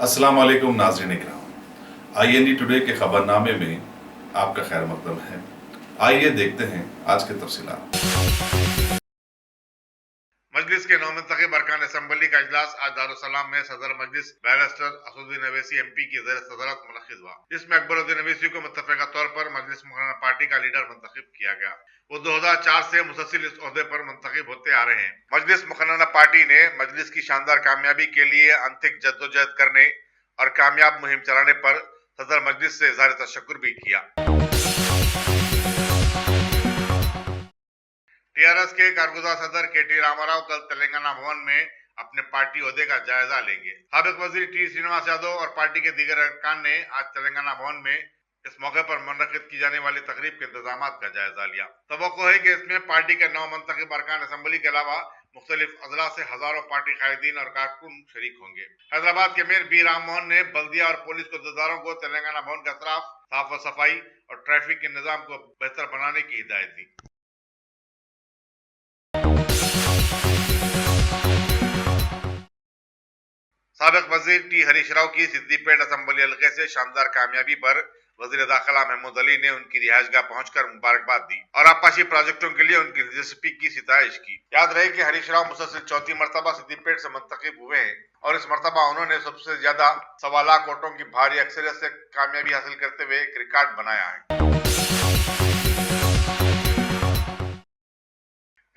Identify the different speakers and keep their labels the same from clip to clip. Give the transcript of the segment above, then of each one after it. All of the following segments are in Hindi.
Speaker 1: अस्सलाम वालेकुम नाज़रीन इकराम। IND टुडे के खबरनामे में आपका खैर मकदम है। आइए देखते हैं आज के तफसीलात।
Speaker 2: मजलिस के नौमुंतखब अरकान असम्बली का इजलास आज दारुसलाम में सदर मजलिस बैरिस्टर असदुद्दीन अवैसी MP की ज़ेर सदरत मुनक्किद हुआ, जिसमें अकबरुद्दीन अवैसी को मुत्तफ़िका तौर पर मजलिस मुकर्रर पार्टी का लीडर मुंतखब किया गया। वो 2004 से मुसलसल इस ओहदे पर मुंतखब होते आ रहे हैं। मजलिस मुकर्रर पार्टी ने मजलिस की शानदार कामयाबी के लिए अनथिक जद्दोजहद करने और कामयाब मुहिम चलाने पर सदर मजलिस से इज़हार तशक्कुर भी किया। TRS के कारगुजार सदर KT रामाराव कल तेलंगाना भवन में अपने पार्टी ओहदे का जायजा लेंगे। साबिक वजीर T श्रीनिवास यादव और पार्टी के दीगर अरकान ने आज तेलंगाना भवन में इस मौके पर मुनक्किद की जाने वाली तकरीब के इंतजामात का जायजा लिया। तवक्को है कि इसमें पार्टी के नौमुंतखब अरकान असम्बली के अलावा मुख्तलिफ अजला से हजारों पार्टी कायदीन और कारकुन शरीक होंगे। हैदराबाद के मेयर B राम मोहन ने बल्दिया और पुलिस अहदेदारों को तेलंगाना भवन का अतराफ साफ व सफाई और ट्रैफिक के निजाम को बेहतर बनाने की हिदायत दी। साबिक वजीर T हरीश राव की सिद्दीपेट असम्बली हल्के से शानदार कामयाबी पर वजीर दाखिला महमूद अली ने उनकी रिहायशगाह पहुंचकर मुबारकबाद दी और आबपाशी प्रोजेक्टों के लिए उनकी दिलचस्पी की सितारिश की। याद रहे कि हरीश राव मुसलसल चौथी मरतबा सिद्दीपेट से मुंतखब हुए हैं और इस मरतबा उन्होंने सबसे ज्यादा 1.25 लाख वोटों की भारी अक्सरियत से कामयाबी हासिल करते हुए एक रिकॉर्ड बनाया है।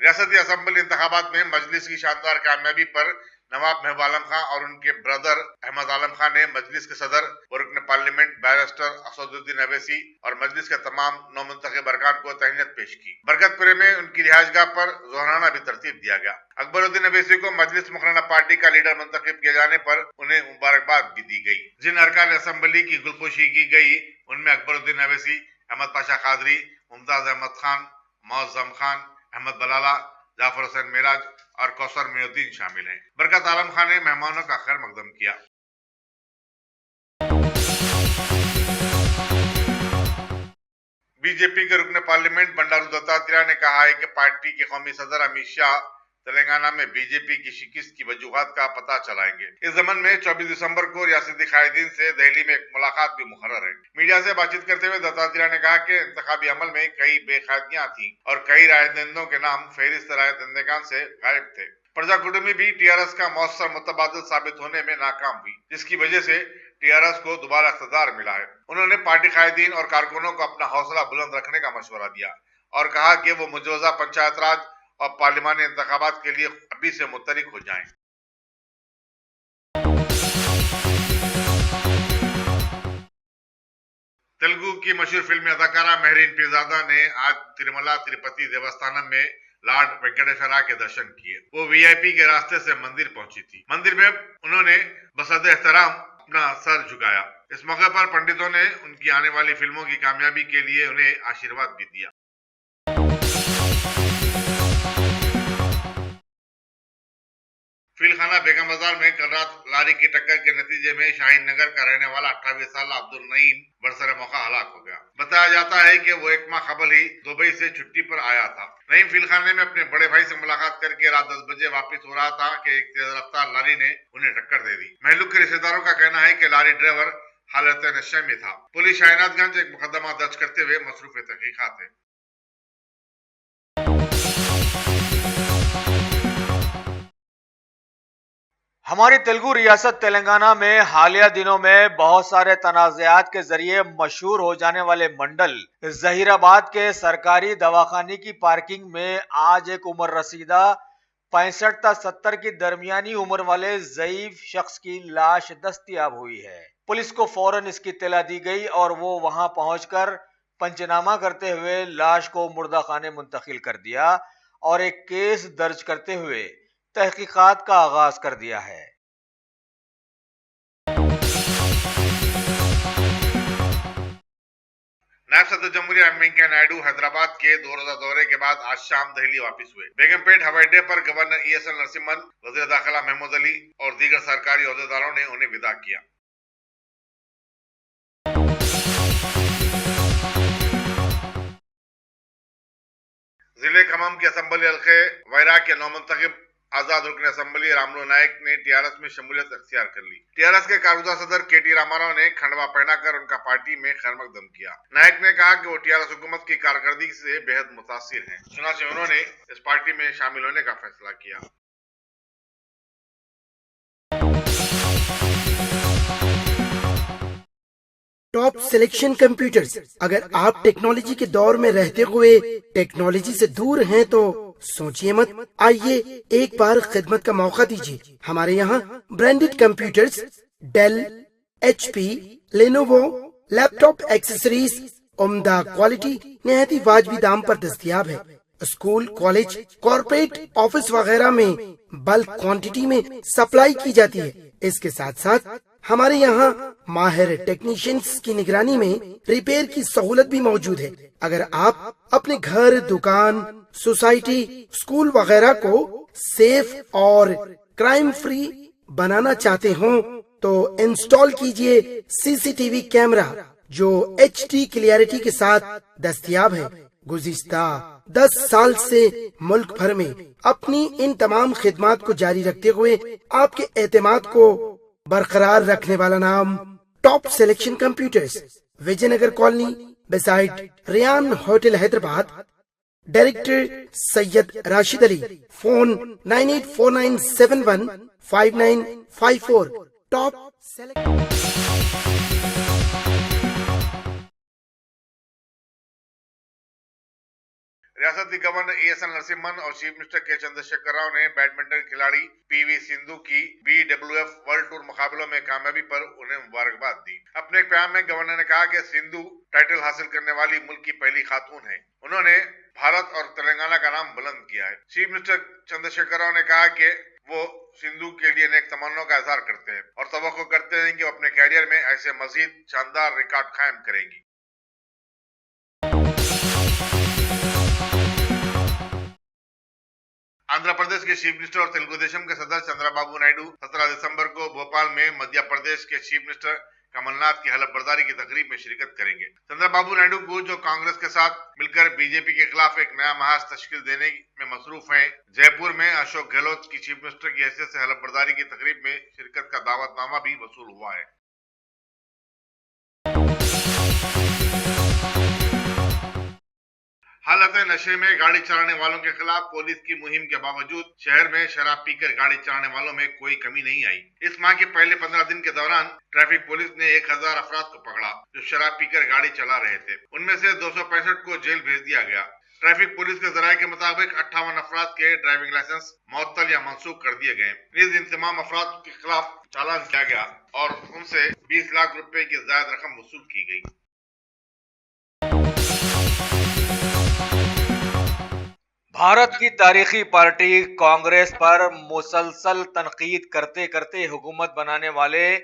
Speaker 2: रियासती असम्बली इंतखाबात में मजलिस की शानदार कामयाबी पर नवाब महबूब आलम खां और उनके ब्रदर अहमद आलम खां ने मजलिस के सदर और रुकन पार्लियामेंट बैरिस्टर असदुद्दीन अवैसी और मजलिस के तमाम नौमुंतखब अरकान को तहनीत पेश की। बरकतपुरे में उनकी रिहायशगाह पर जोहराना भी तरतीब दिया गया। अकबरुद्दीन अवैसी को मजलिस मुकर्रर पार्टी का लीडर मुंतखब किए जाने पर उन्हें मुबारकबाद भी दी गई। जिन अरकान असम्बली की गुलपोशी की गई उनमें अकबरुद्दीन अवैसी, अहमद पाशा कादरी, मुमताज अहमद खान, मौज़म खान, अहमद बलाला, जाफर हुसैन मेराज और कौसर मोइनुद्दीन शामिल हैं। बरकत आलम खान ने मेहमानों का खैर मकदम किया। बीजेपी के रुकन पार्लियामेंट बंडारू दत्तात्रेय ने कहा है कि पार्टी के कौमी सदर अमित शाह तेलंगाना में बीजेपी की शिकस्त की वजूहात का पता चलाएंगे। इस जमन में 24 दिसंबर को रियासती कायदीन से दिल्ली में एक मुलाकात भी मुकर्रर है। मीडिया से बातचीत करते हुए दत्तात्रेय ने कहा कि इंतखाबी अमल में कई बेकायदियां थी और कई राय दहिंदों के नाम फहरिस्त राय दहिंदगान से गायब थे। प्रजा कुटुंबी भी TRS का मौसर मुतबादिल साबित होने में नाकाम हुई, जिसकी वजह से TRS को दोबारा इख्तियार मिला है। उन्होंने पार्टी कायदीन और कारकुनों को अपना हौसला बुलंद रखने का मशवरा दिया और कहा कि वो मुजवजा पंचायत राज और पार्लिमानी इंतखाबात के लिए अभी से मुतहरिक हो जाएं। तेलुगु की मशहूर फिल्मी अदाकारा मेहरीन पीरजादा ने आज तिरुमला तिरुपति देवस्थानम में लॉर्ड वेंकटेश्वरा के दर्शन किए। वो VIP के रास्ते से मंदिर पहुंची थी। मंदिर में उन्होंने बसद एहतराम अपना सर झुकाया। इस मौके पर पंडितों ने उनकी आने वाली फिल्मों की कामयाबी के लिए उन्हें आशीर्वाद भी दिया। फिलखाना बेगम बाजार में कल रात लारी की टक्कर के नतीजे में शाहीन नगर का रहने वाला 28 साल अब्दुल नईम बरसर मौका हलाक हो गया। बताया जाता है कि वो एक माह कबल ही दुबई से छुट्टी पर आया था। नईम फिलखाने में अपने बड़े भाई से मुलाकात करके रात 10 बजे वापस हो रहा था कि एक तेज रफ्तार लारी ने उन्हें टक्कर दे दी। महलूक के रिश्तेदारों का कहना है कि लारी ड्राइवर हालत नशे में था। पुलिस शाहीनाथगंज एक मुकदमा दर्ज करते हुए मसरूफ तहकीकात है।
Speaker 3: हमारी तेलुगु रियासत तेलंगाना में हालिया दिनों में बहुत सारे तनाज़ात के जरिए मशहूर हो जाने वाले मंडल जहीराबाद के सरकारी दवाखाने की पार्किंग में आज एक उम्र रसीदा 65 ता 70 की दरमियानी उम्र वाले ज़ईफ शख्स की लाश दस्तयाब हुई है। पुलिस को फौरन इसकी इत्तला दी गई और वो वहां पहुंचकर पंचनामा करते हुए लाश को मुर्दा खाने मुंतकिल कर दिया और एक केस दर्ज करते हुए तहकीकात का आगाज कर दिया है।
Speaker 2: नायब सदर जमहूरिया वेंकैया नायडू हैदराबाद के 2 रोजा दौरे के बाद आज शाम दिल्ली वापस हुए। बेगमपेट हवाई अड्डे पर गवर्नर ESL नरसिम्हन, वजीर दाखिला महमूद अली और दीगर सरकारी अहदेदारों ने उन्हें विदा किया। जिले खम्मम के असम्बली हल्के वैरा के नौमुंतखब आजाद रुकन असेंबली रामलो नायक ने टीआरएस में शमूलियत अख्तियार कर ली। टीआरएस के कारगुजार सदर केटी रामाराव ने खंडवा पहनाकर उनका पार्टी में खैर मकदम किया। नायक ने कहा कि वो टीआरएस हुकूमत की कारकर्दगी से बेहद मुतासिर हैं। चुनाचे उन्होंने इस पार्टी में शामिल होने का फैसला किया।
Speaker 4: Top selection computers. अगर आप टेक्नोलॉजी के दौर में रहते हुए टेक्नोलॉजी से दूर हैं तो सोचिए मत, आइए एक बार खिदमत का मौका दीजिए। हमारे यहाँ branded computers Dell, HP, Lenovo, laptop accessories उम्दा क्वालिटी निहायत ही वाजबी दाम पर दस्तयाब है। स्कूल, कॉलेज, कॉर्पोरेट, ऑफिस वगैरह में बल्क क्वांटिटी में सप्लाई की जाती है। इसके साथ साथ हमारे यहाँ माहिर टेक्नीशियंस की निगरानी में रिपेयर की सहूलत भी मौजूद है। अगर आप अपने घर, दुकान, सोसाइटी, स्कूल वगैरह को सेफ और क्राइम फ्री बनाना चाहते हो तो इंस्टॉल कीजिए CCTV कैमरा जो HD क्लियरिटी के साथ दस्तयाब है। गुज़िश्ता 10 साल से मुल्क भर में अपनी इन तमाम खिदमात को जारी रखते हुए आपके एतमाद को बरकरार रखने वाला नाम top selection computers, Vijaynagar colony beside Riyan hotel Hyderabad. Director Syed Rashid Ali. Phone 9849715954। Top
Speaker 2: रियासती गवर्नर ESL नरसिम्हन और चीफ मिनिस्टर के चंद्रशेखर राव ने बैडमिंटन खिलाड़ी PV सिंधु की BWF वर्ल्ड टूर मुकाबलों में कामयाबी पर उन्हें मुबारकबाद दी। अपने एक बयान में गवर्नर ने कहा कि सिंधु टाइटल हासिल करने वाली मुल्क की पहली खातून है। उन्होंने भारत और तेलंगाना का नाम बुलंद किया है। चीफ मिनिस्टर चंद्रशेखर राव ने कहा कि वो सिंधु के लिए नेक तमन्नों का इजहार करते हैं और तवक्को करते हैं कि वो अपने कैरियर में ऐसे मजीद शानदार रिकॉर्ड कायम करेंगी। आंध्र प्रदेश के चीफ मिनिस्टर और तेलुगु देशम के सदर चंद्रबाबू नायडू 17 दिसंबर को भोपाल में मध्य प्रदेश के चीफ मिनिस्टर कमलनाथ की हलफबर्दारी की तकरीब में शिरकत करेंगे। चंद्रबाबू नायडू को जो कांग्रेस के साथ मिलकर बीजेपी के खिलाफ एक नया महाज तश्कील देने में मसरूफ हैं, जयपुर में अशोक गहलोत की चीफ मिनिस्टर की हैसियत से हलफबर्दारी की तकरीब में शिरकत का दावतनामा भी वसूल हुआ है। हालत नशे में गाड़ी चलाने वालों के खिलाफ पुलिस की मुहिम के बावजूद शहर में शराब पीकर गाड़ी चलाने वालों में कोई कमी नहीं आई। इस माह के पहले 15 दिन के दौरान ट्रैफिक पुलिस ने 1000 अफराद को पकड़ा जो शराब पीकर गाड़ी चला रहे थे। उनमें से 265 को जेल भेज दिया गया। ट्रैफिक पुलिस के जराये के मुताबिक 58 अफराद के ड्राइविंग लाइसेंस मुअत्तल या मनसूख कर दिए गए। इन तमाम अफराद के खिलाफ चालान किया गया और उनसे 20 लाख रुपए की ज्यादा रकम वसूल की गई।
Speaker 3: भारत की तारीखी पार्टी कांग्रेस पर मुसलसल तनकीद करते करते हुकूमत बनाने वाले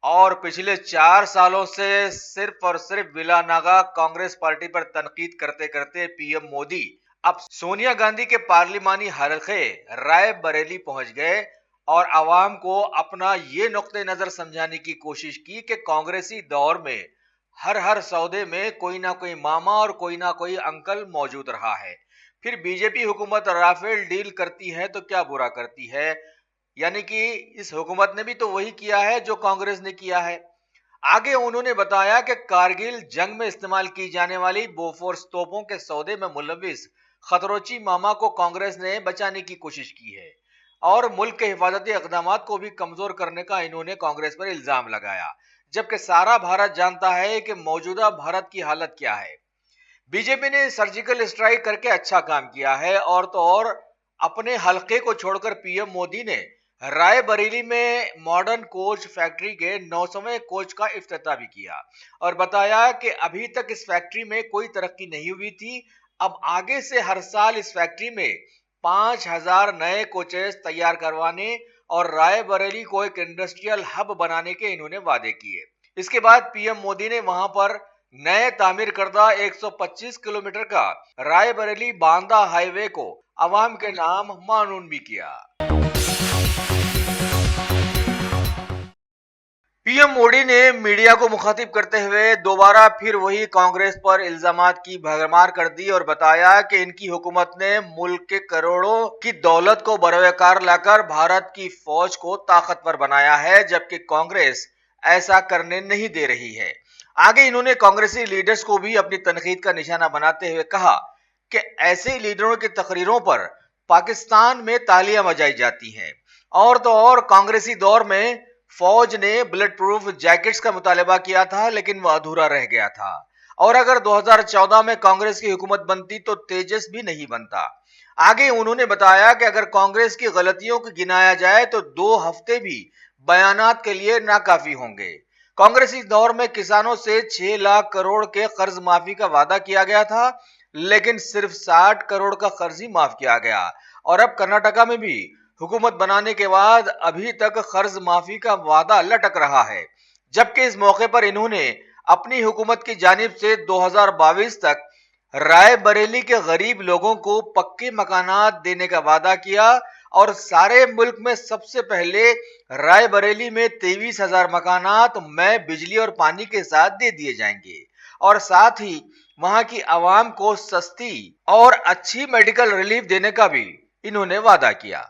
Speaker 3: और पिछले 4 सालों से सिर्फ और सिर्फ बिला नागा कांग्रेस पार्टी पर तनकीद करते करते पीएम मोदी अब सोनिया गांधी के पार्लिमानी हलके राय बरेली पहुंच गए और आवाम को अपना ये नुक्ते नजर समझाने की कोशिश की कि कांग्रेसी दौर में हर सौदे में कोई ना कोई मामा और कोई ना कोई अंकल मौजूद रहा है। फिर बीजेपी हुकूमत राफेल डील करती है तो क्या बुरा करती है, यानी कि इस हुकूमत ने भी तो वही किया है जो कांग्रेस ने किया है। आगे उन्होंने बताया कि कारगिल जंग में इस्तेमाल की जाने वाली बोफोर्स तोपों के सौदे में मुलविस खतरोची मामा को कांग्रेस ने बचाने की कोशिश की है और मुल्क के हिफाजती इक़दाम को भी कमजोर करने का इन्होंने कांग्रेस पर इल्जाम लगाया, जबकि सारा भारत जानता है कि मौजूदा भारत की हालत क्या है। बीजेपी ने सर्जिकल स्ट्राइक करके अच्छा काम किया है और तो और अपने हलके को छोड़कर पीएम मोदी ने राय बरेली में मॉडर्न कोच फैक्ट्री के 900वें कोच का इफ्तिताह भी किया और बताया कि अभी तक इस फैक्ट्री में कोई तरक्की नहीं हुई थी। अब आगे से हर साल इस फैक्ट्री में 5000 नए कोचेस तैयार करवाने और राय बरेली को एक इंडस्ट्रियल हब बनाने के इन्होंने वादे किए। इसके बाद पीएम मोदी ने वहां पर नए तामीर करदा 125 किलोमीटर का राय बरेली बांदा हाईवे को अवाम के नाम मानून भी किया। पीएम मोदी ने मीडिया को मुखातिब करते हुए दोबारा फिर वही कांग्रेस पर इल्जामात की भरमार कर दी और बताया कि इनकी हुकूमत ने मुल्क के करोड़ों की दौलत को बरवकार लाकर भारत की फौज को ताकतवर बनाया है, जबकि कांग्रेस ऐसा करने नहीं दे रही है। आगे इन्होंने कांग्रेसी लीडर्स को भी अपनी तनकीद का निशाना बनाते हुए कहा कि ऐसे लीडरों की तकरीरों पर पाकिस्तान में तालियां बजाई जाती हैं। और तो और कांग्रेसी दौर में फौज ने बुलेट प्रूफ जैकेट्स का मुतालबा किया था, लेकिन वह अधूरा रह गया था। और अगर 2014 में कांग्रेस की हुकूमत बनती तो तेजस भी नहीं बनता। आगे उन्होंने बताया कि अगर कांग्रेस की गलतियों को गिनाया जाए तो 2 हफ्ते भी बयानात के लिए नाकाफी होंगे। कांग्रेसी दौर में किसानों से 6 लाख करोड़ के कर्ज माफी का वादा किया गया था, लेकिन सिर्फ 60 करोड़ का कर्ज ही माफ किया गया। और अब कर्नाटका में भी हुकूमत बनाने के बाद अभी तक कर्ज माफी का वादा लटक रहा है, जबकि इस मौके पर इन्होंने अपनी हुकूमत की जानिब से 2022 तक रायबरेली के गरीब लोगों को पक्के मकानात देने का वादा किया और सारे मुल्क में सबसे पहले रायबरेली में 23,000 मकानात में बिजली और पानी के साथ दे दिए जाएंगे और साथ ही वहां की आवाम को सस्ती और अच्छी मेडिकल रिलीफ देने का भी इन्होंने वादा किया।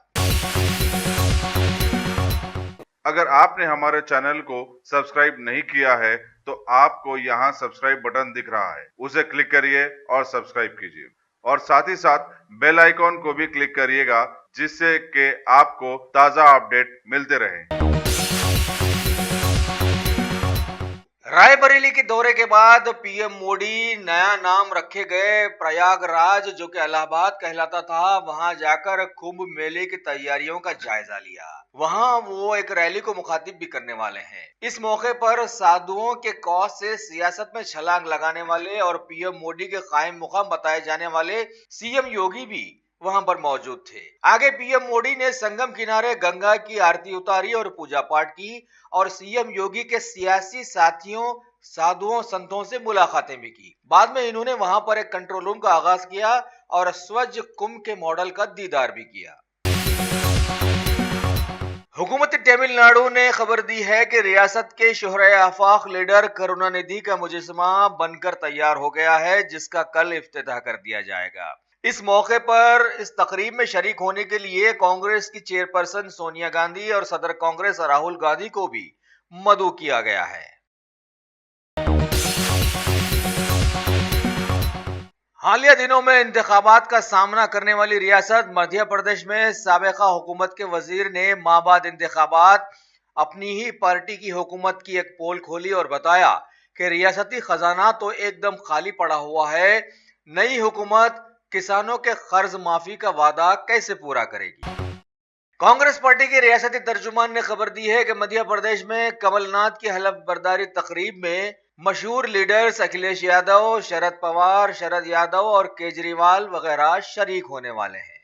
Speaker 2: अगर आपने हमारे चैनल को सब्सक्राइब नहीं किया है तो आपको यहाँ सब्सक्राइब बटन दिख रहा है, उसे क्लिक करिए और सब्सक्राइब कीजिए और साथ ही साथ बेल आइकॉन को भी क्लिक करिएगा, जिससे कि आपको ताजा अपडेट मिलते रहें।
Speaker 3: रायबरेली के दौरे के बाद पीएम मोदी नया नाम रखे गए प्रयागराज, जो कि इलाहाबाद कहलाता था, वहां जाकर कुंभ मेले की तैयारियों का जायजा लिया। वहां वो एक रैली को मुखातिब भी करने वाले हैं। इस मौके पर साधुओं के कौस से सियासत में छलांग लगाने वाले और पीएम मोदी के कायम मुकाम बताए जाने वाले सीएम योगी भी वहां पर मौजूद थे। आगे पीएम मोदी ने संगम किनारे गंगा की आरती उतारी और पूजा पाठ की और सीएम योगी के सियासी साथियों, साधुओं, संतों से मुलाकातें भी की। बाद में इन्होंने वहां पर एक कंट्रोल रूम का आगाज किया और स्वच्छ कुंभ के मॉडल का दीदार भी किया। हुकूमत तमिलनाडु ने खबर दी है कि रियासत के शोहरे आफाक लीडर करुणानिधि का मुजस्समा बनकर तैयार हो गया है, जिसका कल इफ्तिताह कर दिया जाएगा। इस मौके पर इस तकरीब में शरीक होने के लिए कांग्रेस की चेयरपर्सन सोनिया गांधी और सदर कांग्रेस राहुल गांधी को भी मदऊ किया गया है। हालिया दिनों में इंतखाबात का सामना करने वाली रियासत मध्य प्रदेश में साबिका हुकूमत के वजीर ने माह बाद इंतखाबात अपनी ही पार्टी की हुकूमत की एक पोल खोली और बताया कि रियासती खजाना तो एकदम खाली पड़ा हुआ है। नई हुकूमत किसानों के कर्ज माफी का वादा कैसे पूरा करेगी? कांग्रेस पार्टी के रियासती तर्जुमान ने खबर दी है कि मध्य प्रदेश में कमलनाथ की हलफ बर्दारी तकरीब में मशहूर लीडर्स अखिलेश यादव, शरद पवार, शरद यादव और केजरीवाल वगैरह शरीक होने वाले हैं।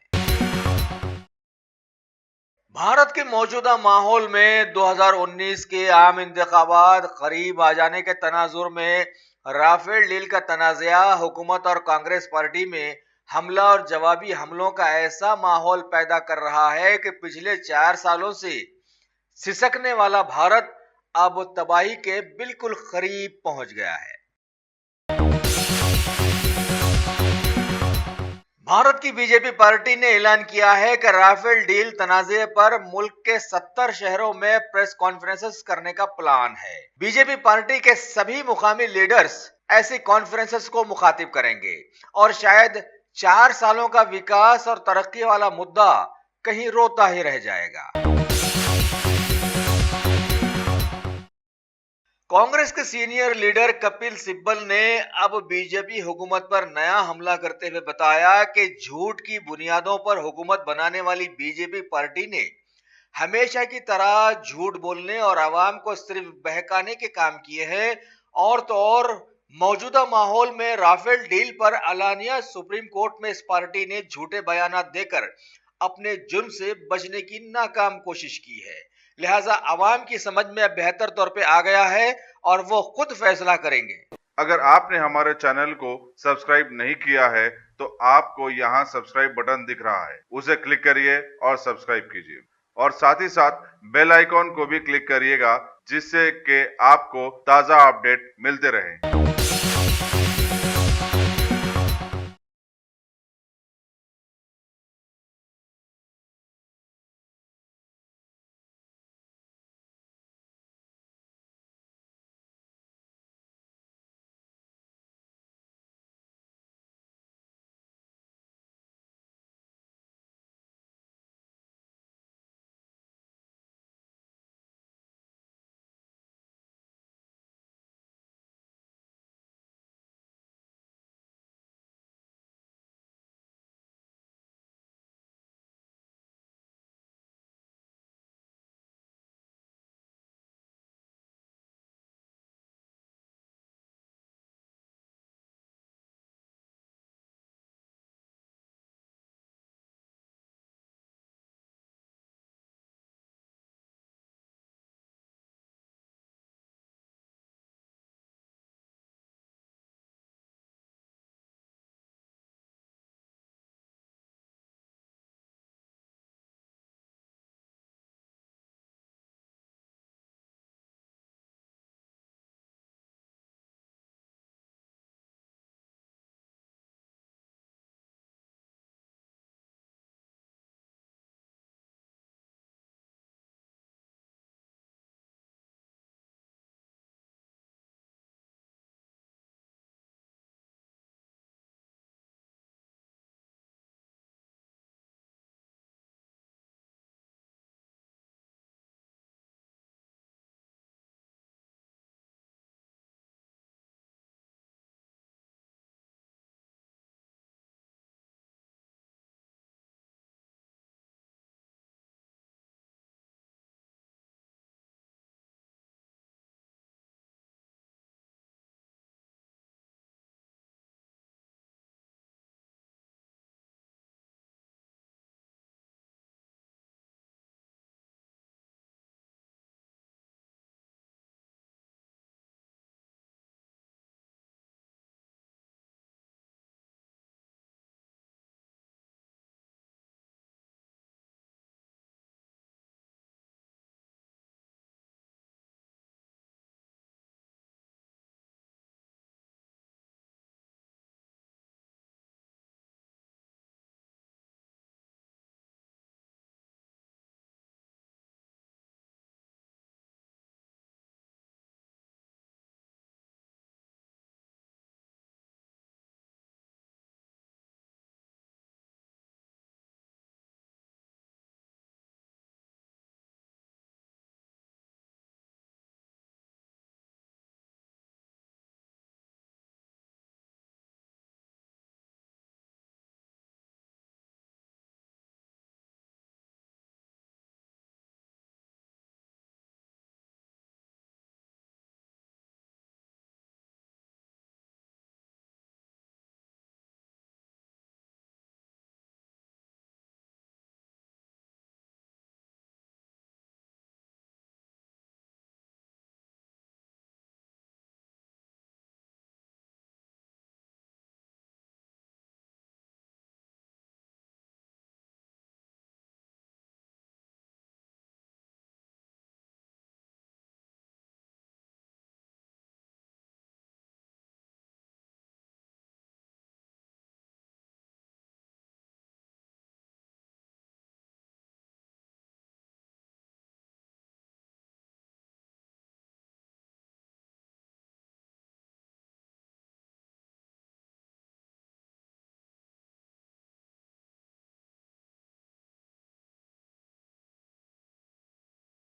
Speaker 3: भारत के मौजूदा माहौल में 2019 के आम इंतखाबात करीब आ जाने के तनाजुर में राफेल डील का तनाज़ा हुकूमत और कांग्रेस पार्टी में हमला और जवाबी हमलों का ऐसा माहौल पैदा कर रहा है कि पिछले 4 सालों से सिसकने वाला भारत अब तबाही के बिल्कुल करीब पहुंच गया है। भारत की बीजेपी पार्टी ने ऐलान किया है कि राफेल डील तनाज़े पर मुल्क के 70 शहरों में प्रेस कॉन्फ्रेंसेस करने का प्लान है। बीजेपी पार्टी के सभी मुकामी लीडर्स ऐसी कॉन्फ्रेंसेस को मुखातिब करेंगे और शायद 4 सालों का विकास और तरक्की वाला मुद्दा कहीं रोता ही रह जाएगा। कांग्रेस के सीनियर लीडर कपिल सिब्बल ने अब बीजेपी हुकूमत पर नया हमला करते हुए बताया कि झूठ की बुनियादों पर हुकूमत बनाने वाली बीजेपी पार्टी ने हमेशा की तरह झूठ बोलने और आवाम को सिर्फ बहकाने के काम किए हैं। और तो और मौजूदा माहौल में राफेल डील पर अलानिया सुप्रीम कोर्ट में इस पार्टी ने झूठे बयानात देकर अपने जुर्म से बचने की नाकाम कोशिश की है। लिहाजा आवाम की समझ में अब बेहतर तौर पे आ गया है और वो खुद फैसला करेंगे।
Speaker 2: अगर आपने हमारे चैनल को सब्सक्राइब नहीं किया है तो आपको यहाँ सब्सक्राइब बटन दिख रहा है, उसे क्लिक करिए और सब्सक्राइब कीजिए और साथ ही साथ बेल आइकॉन को भी क्लिक करिएगा, जिससे कि आपको ताज़ा अपडेट मिलते रहे।